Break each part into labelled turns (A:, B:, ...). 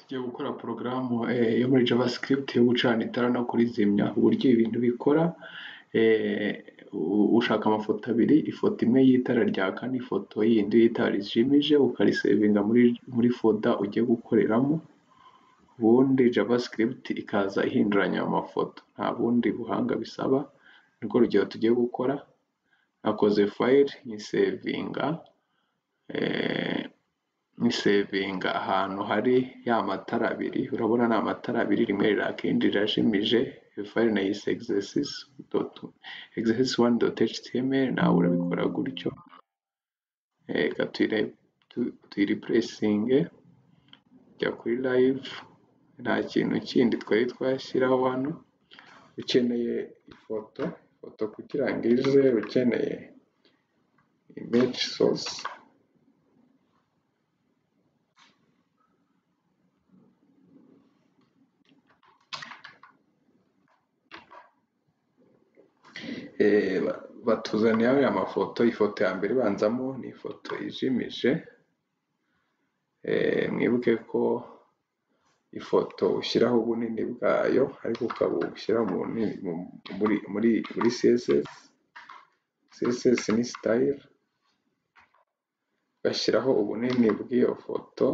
A: tugiye gukora porogaramu yo muri javascript yo gucana itara no kurizimya. Uburyo ibintu bikora, ushaka amafoto abiri, ifoto imwe y'itara ryaka n'ifoto yindi y'itara rijimije, ukarisevinga muri folder ugiye gukoreramo, ubundi javascript ikaza ihinduranya ayo mafoto. Nta bundi buhanga bisaba, nirwo rugero tugiye gukora. Nakoze file nyisevinga ahantu hari ya matara abiri. Urabona ni amatara abiri, rimwe riraka irindi rirajimije. Iyo file nayise exercise1.html. nawe urabikora gutyo. Reka tuyireplacinge, jya kuri live. Nta kintu kindi twari twashyiraho hano. Ukeneye ifoto kugira ngo ize, ukeneye image source. Batuzaniye aya mafoto. Ifoto ya mbere ibanzamo ni ifoto ijimije. Mwibuke ko ifoto ushyiraho ubunini bwayo, ariko ukaba ushyira muri CSS ni style, ugashyiraho ubunini bw'iyo foto.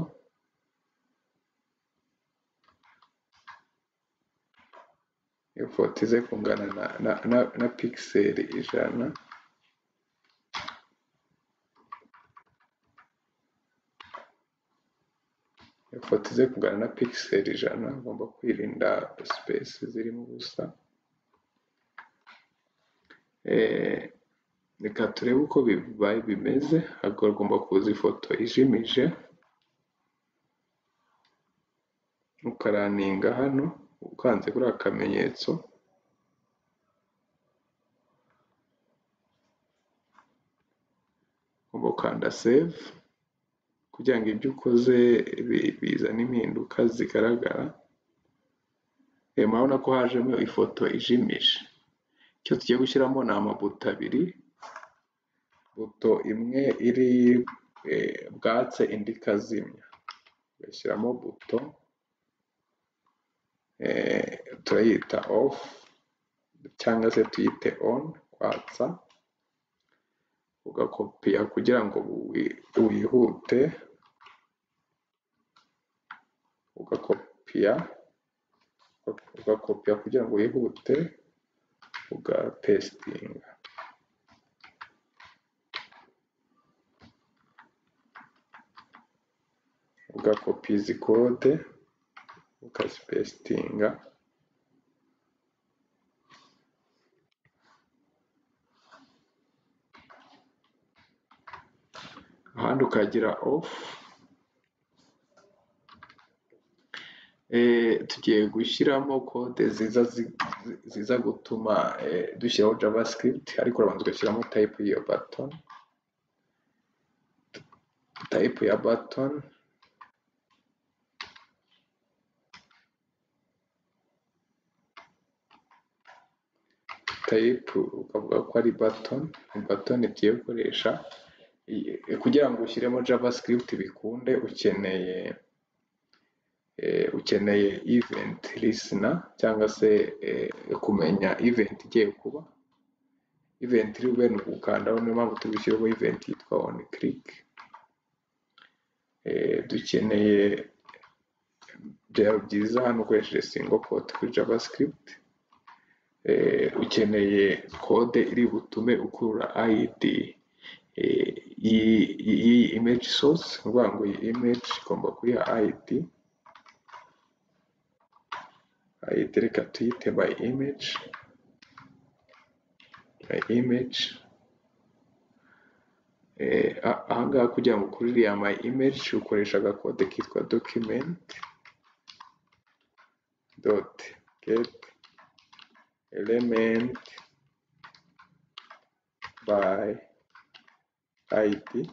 A: Iyo foto ize kungana na pixel 100. Iyo foto ize kungana na pixel 100, ugomba kwirinda space zirimo ubusa. Reka turebe uko bibaye bimeze. Hagomba kuza ifoto ijimije, ukaraninga hano ukanze kuri akamenyetso. Ugomba gukanda save kugira ngo ibyo ukoze bizane impinduka zigaragara. Murabona ko hajemo ifoto ijimije. Icyo tugiye gushyiramo ni amabuto abiri. Buto imwe iri bwatse, indi ikazimya. Ugashyiramo buto, turayita off cyangwa se tuyite on, kwatsa. Ugakopiya kugira ngo wihute, ugakopiya kugira ngo wihute, ugapestinga. Ugakopiya izi kode ukazipestinga. Ahandi ukagira off. Tugiye gushyiramo kode ziza gutuma dushyiraho javascript, ariko urabanza ugashyiramo type y'iyo button. Type ya button ukavuga ko ari button igiye gukoresha. Kugira ngo ushyiremo javascript bikunde, ukeneye event listener, cyangwa se kumenya event igiye kuba. Event iri bube ni ugukandaho, niyo mpamvu turi gushyiraho event yitwa on click. Dukeneye, byaba byiza hano ukoresheje single quote kuri javascript. Ukeneye code iri butume ukurura id iyi image source. Ni ukuvuga ngo iyi image igomba kuyiha id. Reka tuyite by image. Ahangaha kugira ngo ukurire ya my image ukoresha agakode kitwa document.get element by id.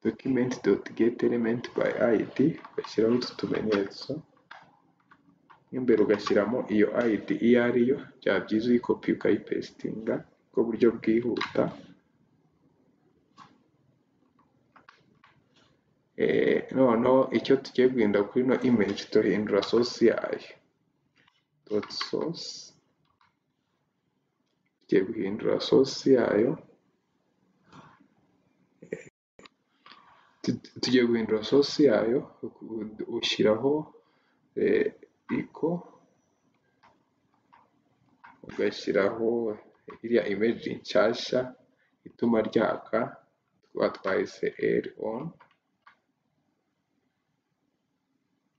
A: Document.get element by id, ugashyiraho utu tumenyetso. Imbere ugashyiramo iyo id iyo ariyo. Byaba byiza uyikopi ukayipestinga, ubwo buryo bwihuta. noneho icyo tugiye guhindura kuri ino image turahindura source yayo dot source, tugiye guhindura source yayo, ushyiraho echo, ugashyiraho iriya image nshyashya ituma ryaka, twahise l on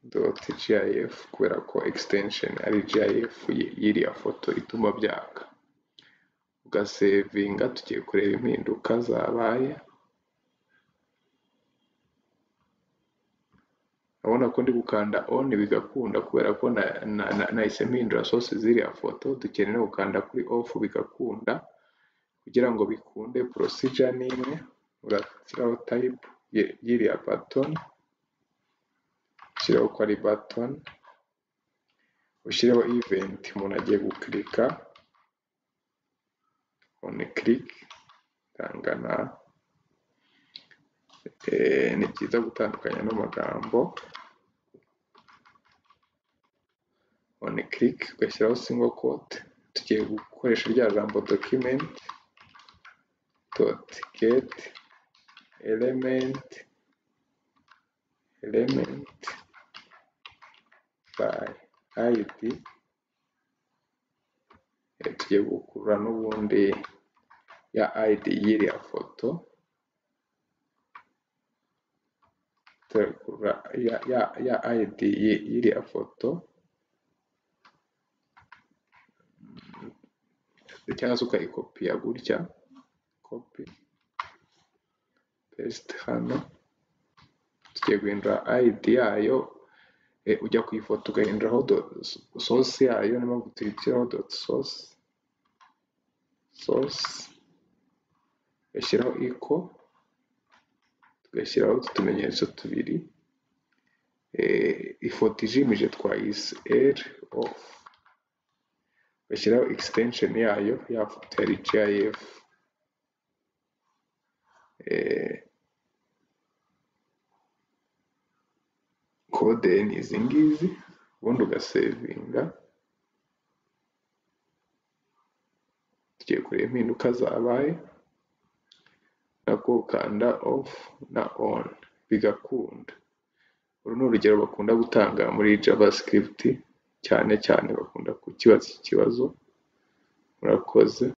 A: dot gif kubera ko extension ari gif y'iriya foto ituma byaka, ugasevinga. Tugiye kureba impinduka zabaye. Urabona ko ndi gukanda on bigakunda kubera ko nahise mpindura source ziriya foto. Dukeneye gukanda kuri off bigakunda. Kugira ngo bikunde procedure ni imwe, urashyiraho type y'iriya button, ushyiraho ko ari button, ushyiraho event umuntu agiye guklika, on click tangana. Ni byiza gutandukanya n'amagambo. On click ugashyiraho single quote. Tugiye gukoresha rya jambo document dot get element by id. Tugiye gukurura n'ubundi ya id y'iriya foto, turakurura ya id y'iriya foto, cyangwa se ukayikopiya gutya, copy paste hano. Tugiye guhindura id yayo, ujya ku ifoto ugahinduraho source yayo, niyo mpamvu tuyishyiraho dot source, tugashyiraho echo, tugashyiraho utumenyetso tubiri. Ifoto ijimije twayise l off, tugashyiraho extension yayo ya foto yari gif, code ni izi ngizi, ubundi ugasevinga. Tugiye kureba impinduka zabaye, nako ukanda off na on bigakunda. Uru ni urugero bakunda gutanga muri javascript, cyane bakunda kukibaza iki kibazo. Murakoze.